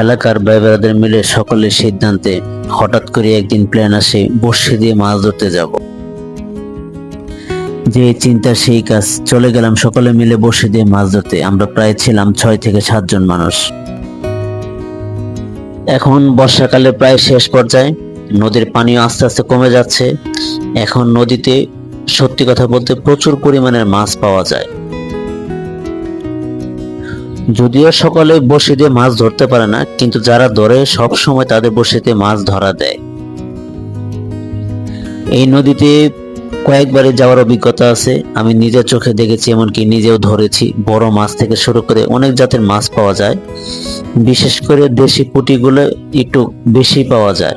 এলাকার ভাই ব্রাদার মিলে সকলের সিদ্ধান্তে হঠাৎ করে একদিন প্ল্যান আসে বড়শি দিয়ে মাছ ধরতে যাব। যে চিন্তা সেই কাজ, চলে গেলাম সকলে মিলে বড়শি দিয়ে মাছ ধরতে। আমরা প্রায় ছিলাম 6 থেকে 7 জন মানুষ। এখন বর্ষাকালে প্রায় শেষ পর্যায়ে, নদীর পানিও আস্তে আস্তে কমে যাচ্ছে। এখন নদীতে সত্যি কথা বলতে প্রচুর পরিমাণের মাছ পাওয়া যায়। যদিও সকলে বড়শি দিয়ে মাছ ধরতে পারে না, কিন্তু যারা ধরে সব সময় তাদের বড়শিতে মাছ ধরা দেয়। এই নদীতে কয়েকবারে যাওয়ার অভিজ্ঞতা আছে, আমি নিজের চোখে দেখেছি, এমনকি নিজেও ধরেছি। বড় মাছ থেকে শুরু করে অনেক জাতের মাছ পাওয়া যায়, বিশেষ করে দেশি পুঁটিগুলো একটু বেশি পাওয়া যায়।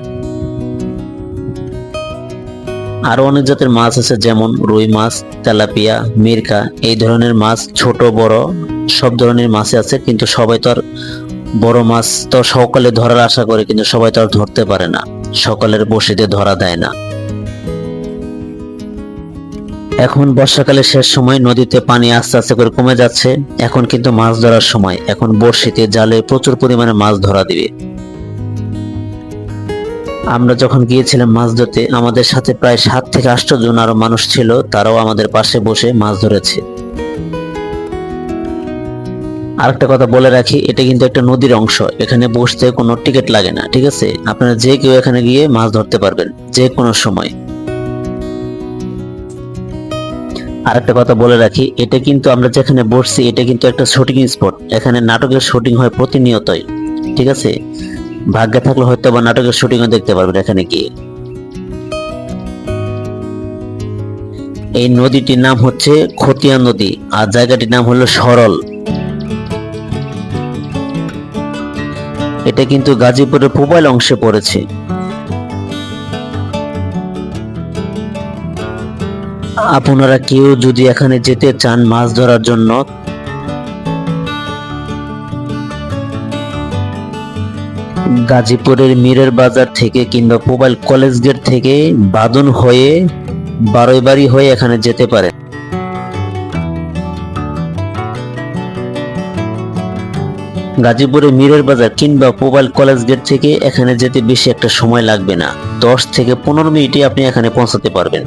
আরো অনেক জাতের মাছ আছে, যেমন রুই মাছ, তেলাপিয়া, মিরকা, এই ধরনের মাছ ছোট বড় সব ধরনের মাছ আছে। কিন্তু সবাই তো আর বড় মাছ তো সকলে ধরার আশা করে, কিন্তু সবাই তো আর ধরতে পারে না, সকলের বড়শিতে ধরা দেয় না। এখন বর্ষাকালের শেষ সময়, নদীতে পানি আস্তে আস্তে করে কমে যাচ্ছে। এখন কিন্তু মাছ ধরার সময়। এখন বড়শিতে জালে প্রচুর পরিমাণে মাছ ধরা দিবে। আমরা যখন গিয়েছিলাম মাছ ধরতে, আমাদের সাথে প্রায় 7 থেকে 8 জন আরো মানুষ ছিল, তারাও আমাদের পাশে বসে মাছ ধরেছে। আরেকটা কথা বলে রাখি, এটা কিন্তু একটা নদীর অংশ, এখানে বসতে কোনো টিকিট লাগে না, ঠিক আছে? আপনারা যে কেউ এখানে গিয়ে মাছ ধরতে পারবেন যে কোনো সময়। আরেকটা কথা বলে রাখি, এটা কিন্তু আমরা যেখানে বসছি এটা কিন্তু একটা শুটিং স্পট। এখানে নাটকের শুটিং হয় প্রতিনিয়তই, ঠিক আছে? ভাগ্যে থাকলে হয়তো বা নাটকের শুটিংও দেখতে পারবেন এখানে গিয়ে। এই নদীটির নাম হচ্ছে খতিয়া নদী, আর জায়গাটির নাম হলো সরল। এটা কিন্তু গাজীপুরের পূবাল অংশে পড়েছে। আপনারা কেউ যদি এখানে যেতে চান মাছ ধরার জন্য, গাজীপুরের মিরের বাজার থেকে কিংবা পূবাল কলেজ গেট থেকে বাদন হয়ে বারৈবাড়ি হয়ে এখানে যেতে পারে। গাজীপুরের মিরের বাজার কিংবা পূবাল কলেজ গেট থেকে এখানে যেতে বেশি একটা সময় লাগবে না, 10 থেকে 15 মিনিটে আপনি এখানে পৌঁছাতে পারবেন।